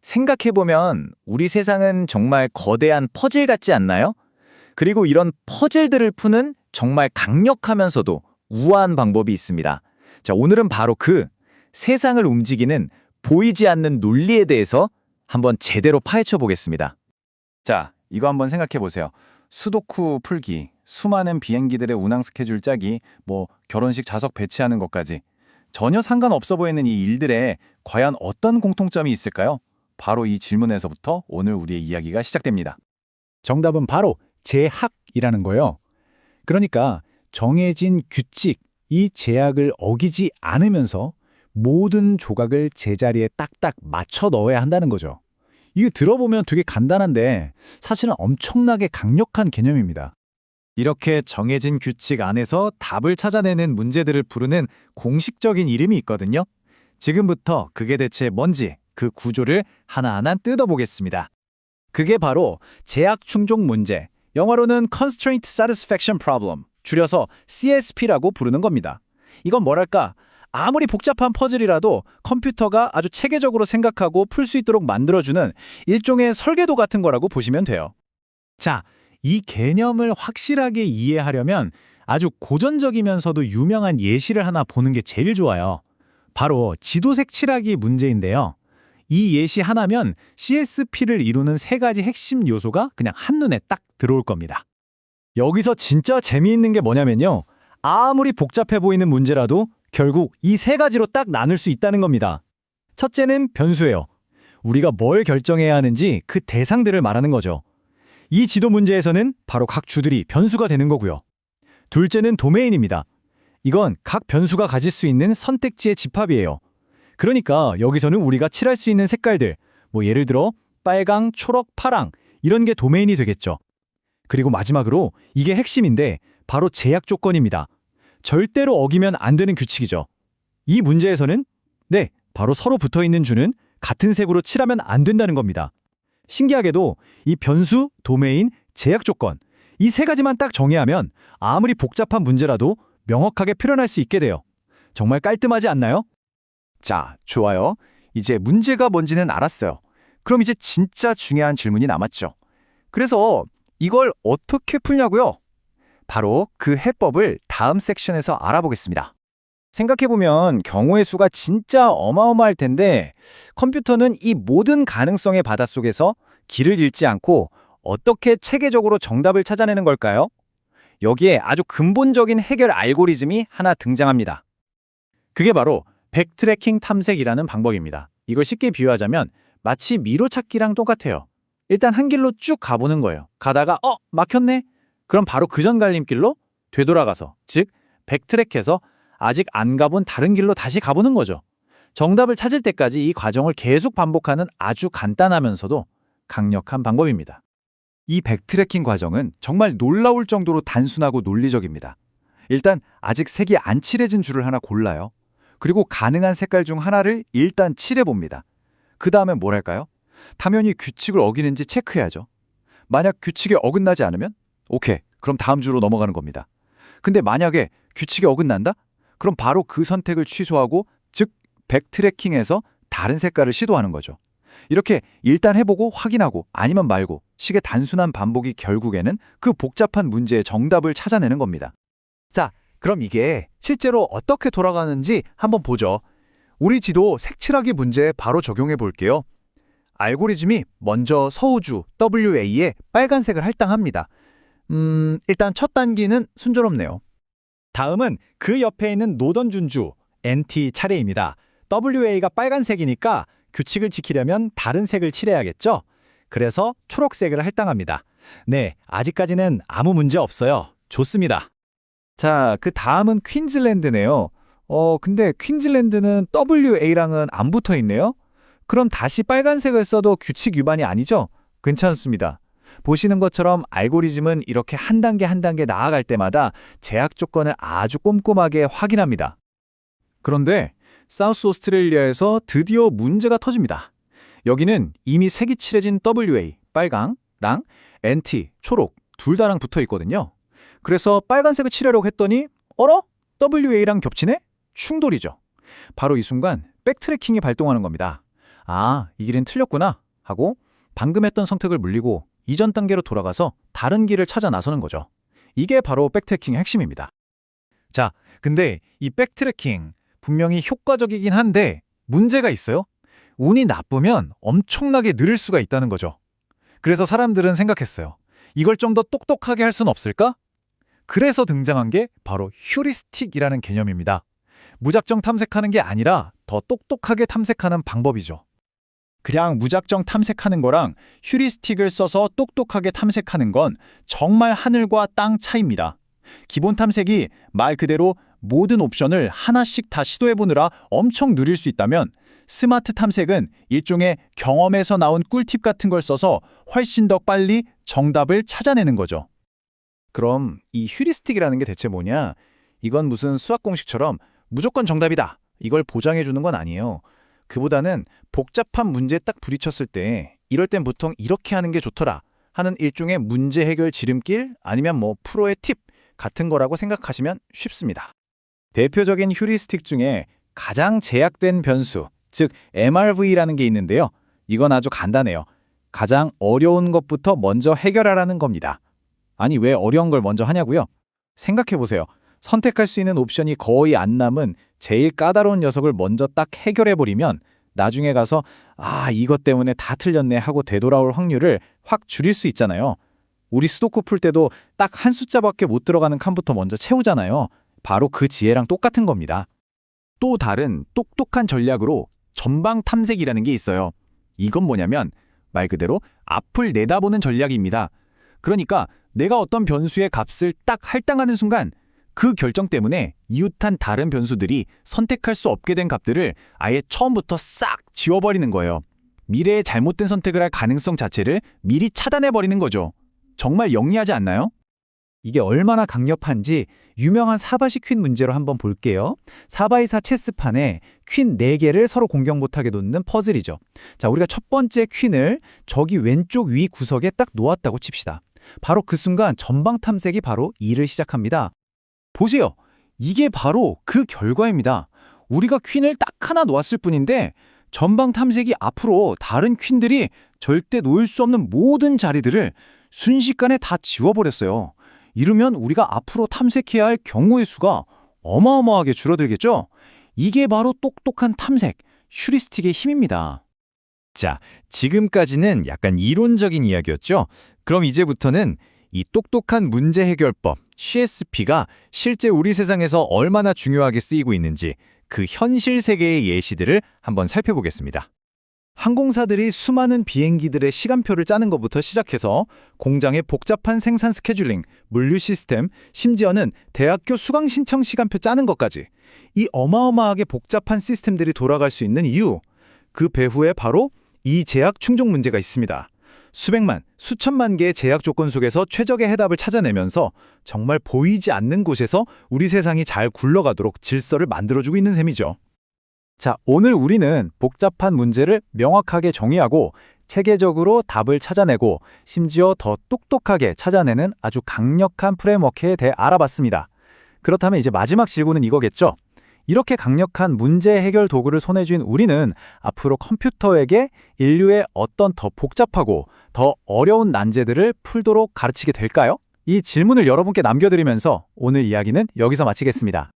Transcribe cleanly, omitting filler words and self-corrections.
생각해보면 우리 세상은 정말 거대한 퍼즐 같지 않나요? 그리고 이런 퍼즐들을 푸는 정말 강력하면서도 우아한 방법이 있습니다. 자, 오늘은 바로 그 세상을 움직이는 보이지 않는 논리에 대해서 한번 제대로 파헤쳐 보겠습니다. 자, 이거 한번 생각해 보세요. 수도쿠 풀기, 수많은 비행기들의 운항 스케줄 짜기, 결혼식 좌석 배치하는 것까지 전혀 상관없어 보이는 이 일들에 과연 어떤 공통점이 있을까요? 바로 이 질문에서부터 오늘 우리의 이야기가 시작됩니다. 정답은 바로 제약이라는 거예요. 그러니까 정해진 규칙, 이 제약을 어기지 않으면서 모든 조각을 제자리에 딱딱 맞춰 넣어야 한다는 거죠. 이거 들어보면 되게 간단한데 사실은 엄청나게 강력한 개념입니다. 이렇게 정해진 규칙 안에서 답을 찾아내는 문제들을 부르는 공식적인 이름이 있거든요. 지금부터 그게 대체 뭔지 그 구조를 하나하나 뜯어보겠습니다. 그게 바로 제약 충족 문제, 영어로는 Constraint Satisfaction Problem, 줄여서 CSP라고 부르는 겁니다. 이건 뭐랄까, 아무리 복잡한 퍼즐이라도 컴퓨터가 아주 체계적으로 생각하고 풀 수 있도록 만들어주는 일종의 설계도 같은 거라고 보시면 돼요. 자, 이 개념을 확실하게 이해하려면 아주 고전적이면서도 유명한 예시를 하나 보는 게 제일 좋아요. 바로 지도색 칠하기 문제인데요. 이 예시 하나면 CSP를 이루는 세 가지 핵심 요소가 그냥 한눈에 딱 들어올 겁니다. 여기서 진짜 재미있는 게 뭐냐면요. 아무리 복잡해 보이는 문제라도 결국 이 세 가지로 딱 나눌 수 있다는 겁니다. 첫째는 변수예요. 우리가 뭘 결정해야 하는지 그 대상들을 말하는 거죠. 이 지도 문제에서는 바로 각 주들이 변수가 되는 거고요. 둘째는 도메인입니다. 이건 각 변수가 가질 수 있는 선택지의 집합이에요. 그러니까 여기서는 우리가 칠할 수 있는 색깔들, 예를 들어 빨강, 초록, 파랑 이런 게 도메인이 되겠죠. 그리고 마지막으로 이게 핵심인데 바로 제약 조건입니다. 절대로 어기면 안 되는 규칙이죠. 이 문제에서는 바로 서로 붙어있는 줄은 같은 색으로 칠하면 안 된다는 겁니다. 신기하게도 이 변수, 도메인, 제약 조건 이 세 가지만 딱 정의하면 아무리 복잡한 문제라도 명확하게 표현할 수 있게 돼요. 정말 깔끔하지 않나요? 자, 좋아요. 이제 문제가 뭔지는 알았어요. 그럼 이제 진짜 중요한 질문이 남았죠. 그래서 이걸 어떻게 풀냐고요? 바로 그 해법을 다음 섹션에서 알아보겠습니다. 생각해보면 경우의 수가 진짜 어마어마할 텐데 컴퓨터는 이 모든 가능성의 바닷속에서 길을 잃지 않고 어떻게 체계적으로 정답을 찾아내는 걸까요? 여기에 아주 근본적인 해결 알고리즘이 하나 등장합니다. 그게 바로 백트래킹 탐색이라는 방법입니다. 이걸 쉽게 비유하자면 마치 미로 찾기랑 똑같아요. 일단 한 길로 쭉 가보는 거예요. 가다가 막혔네? 그럼 바로 그 전 갈림길로 되돌아가서, 즉 백트랙해서 아직 안 가본 다른 길로 다시 가보는 거죠. 정답을 찾을 때까지 이 과정을 계속 반복하는 아주 간단하면서도 강력한 방법입니다. 이 백트래킹 과정은 정말 놀라울 정도로 단순하고 논리적입니다. 일단 아직 색이 안 칠해진 줄을 하나 골라요. 그리고 가능한 색깔 중 하나를 일단 칠해봅니다. 그 다음에 뭘 할까요? 당연히 규칙을 어기는지 체크해야죠. 만약 규칙에 어긋나지 않으면 오케이, 그럼 다음 주로 넘어가는 겁니다. 근데 만약에 규칙에 어긋난다? 그럼 바로 그 선택을 취소하고, 즉 백트래킹해서 다른 색깔을 시도하는 거죠. 이렇게 일단 해보고 확인하고 아니면 말고 식의 단순한 반복이 결국에는 그 복잡한 문제의 정답을 찾아내는 겁니다. 자, 그럼 이게 실제로 어떻게 돌아가는지 한번 보죠. 우리 지도 색칠하기 문제에 바로 적용해 볼게요. 알고리즘이 먼저 서우주 WA에 빨간색을 할당합니다. 일단 첫 단계는 순조롭네요. 다음은 그 옆에 있는 노던 준주 NT 차례입니다. WA가 빨간색이니까 규칙을 지키려면 다른 색을 칠해야겠죠? 그래서 초록색을 할당합니다. 아직까지는 아무 문제 없어요. 좋습니다. 자, 그 다음은 퀸즐랜드네요. 근데 퀸즐랜드는 WA랑은 안 붙어 있네요. 그럼 다시 빨간색을 써도 규칙 위반이 아니죠? 괜찮습니다. 보시는 것처럼 알고리즘은 이렇게 한 단계 한 단계 나아갈 때마다 제약 조건을 아주 꼼꼼하게 확인합니다. 그런데 사우스 오스트레일리아에서 드디어 문제가 터집니다. 여기는 이미 색이 칠해진 WA, 빨강랑 NT, 초록 둘 다랑 붙어 있거든요. 그래서 빨간색을 칠하려고 했더니 WA랑 겹치네? 충돌이죠. 바로 이 순간 백트래킹이 발동하는 겁니다. 아, 이 길은 틀렸구나 하고 방금 했던 선택을 물리고 이전 단계로 돌아가서 다른 길을 찾아 나서는 거죠. 이게 바로 백트래킹의 핵심입니다. 자, 근데 이 백트래킹 분명히 효과적이긴 한데 문제가 있어요. 운이 나쁘면 엄청나게 느릴 수가 있다는 거죠. 그래서 사람들은 생각했어요. 이걸 좀 더 똑똑하게 할 수는 없을까? 그래서 등장한 게 바로 휴리스틱이라는 개념입니다. 무작정 탐색하는 게 아니라 더 똑똑하게 탐색하는 방법이죠. 그냥 무작정 탐색하는 거랑 휴리스틱을 써서 똑똑하게 탐색하는 건 정말 하늘과 땅 차이입니다. 기본 탐색이 말 그대로 모든 옵션을 하나씩 다 시도해보느라 엄청 느릴 수 있다면 스마트 탐색은 일종의 경험에서 나온 꿀팁 같은 걸 써서 훨씬 더 빨리 정답을 찾아내는 거죠. 그럼 이 휴리스틱이라는 게 대체 뭐냐? 이건 무슨 수학 공식처럼 무조건 정답이다. 이걸 보장해 주는 건 아니에요. 그보다는 복잡한 문제에 딱 부딪혔을 때 이럴 땐 보통 이렇게 하는 게 좋더라 하는 일종의 문제 해결 지름길 아니면 뭐 프로의 팁 같은 거라고 생각하시면 쉽습니다. 대표적인 휴리스틱 중에 가장 제약된 변수, 즉 MRV라는 게 있는데요. 이건 아주 간단해요. 가장 어려운 것부터 먼저 해결하라는 겁니다. 아니 왜 어려운 걸 먼저 하냐고요? 생각해보세요. 선택할 수 있는 옵션이 거의 안 남은 제일 까다로운 녀석을 먼저 딱 해결해버리면 나중에 가서 아 이것 때문에 다 틀렸네 하고 되돌아올 확률을 확 줄일 수 있잖아요. 우리 수도쿠 풀 때도 딱 한 숫자밖에 못 들어가는 칸부터 먼저 채우잖아요. 바로 그 지혜랑 똑같은 겁니다. 또 다른 똑똑한 전략으로 전방 탐색이라는 게 있어요. 이건 뭐냐면 말 그대로 앞을 내다보는 전략입니다. 그러니까 내가 어떤 변수의 값을 딱 할당하는 순간 그 결정 때문에 이웃한 다른 변수들이 선택할 수 없게 된 값들을 아예 처음부터 싹 지워버리는 거예요. 미래에 잘못된 선택을 할 가능성 자체를 미리 차단해버리는 거죠. 정말 영리하지 않나요? 이게 얼마나 강력한지 유명한 사바시 퀸 문제로 한번 볼게요. 4x4 체스판에 퀸 4개를 서로 공격 못하게 놓는 퍼즐이죠. 자, 우리가 첫 번째 퀸을 저기 왼쪽 위 구석에 딱 놓았다고 칩시다. 바로 그 순간 전방 탐색이 바로 일을 시작합니다. 보세요. 이게 바로 그 결과입니다. 우리가 퀸을 딱 하나 놓았을 뿐인데 전방 탐색이 앞으로 다른 퀸들이 절대 놓을 수 없는 모든 자리들을 순식간에 다 지워버렸어요. 이러면 우리가 앞으로 탐색해야 할 경우의 수가 어마어마하게 줄어들겠죠? 이게 바로 똑똑한 탐색, 휴리스틱의 힘입니다. 자, 지금까지는 약간 이론적인 이야기였죠? 그럼 이제부터는 이 똑똑한 문제 해결법, CSP가 실제 우리 세상에서 얼마나 중요하게 쓰이고 있는지 그 현실 세계의 예시들을 한번 살펴보겠습니다. 항공사들이 수많은 비행기들의 시간표를 짜는 것부터 시작해서 공장의 복잡한 생산 스케줄링, 물류 시스템, 심지어는 대학교 수강 신청 시간표 짜는 것까지 이 어마어마하게 복잡한 시스템들이 돌아갈 수 있는 이유, 그 배후에 바로 이 제약 충족 문제가 있습니다. 수백만, 수천만 개의 제약 조건 속에서 최적의 해답을 찾아내면서 정말 보이지 않는 곳에서 우리 세상이 잘 굴러가도록 질서를 만들어주고 있는 셈이죠. 자, 오늘 우리는 복잡한 문제를 명확하게 정의하고 체계적으로 답을 찾아내고 심지어 더 똑똑하게 찾아내는 아주 강력한 프레임워크에 대해 알아봤습니다. 그렇다면 이제 마지막 질문은 이거겠죠? 이렇게 강력한 문제 해결 도구를 손에 쥔 우리는 앞으로 컴퓨터에게 인류의 어떤 더 복잡하고 더 어려운 난제들을 풀도록 가르치게 될까요? 이 질문을 여러분께 남겨드리면서 오늘 이야기는 여기서 마치겠습니다.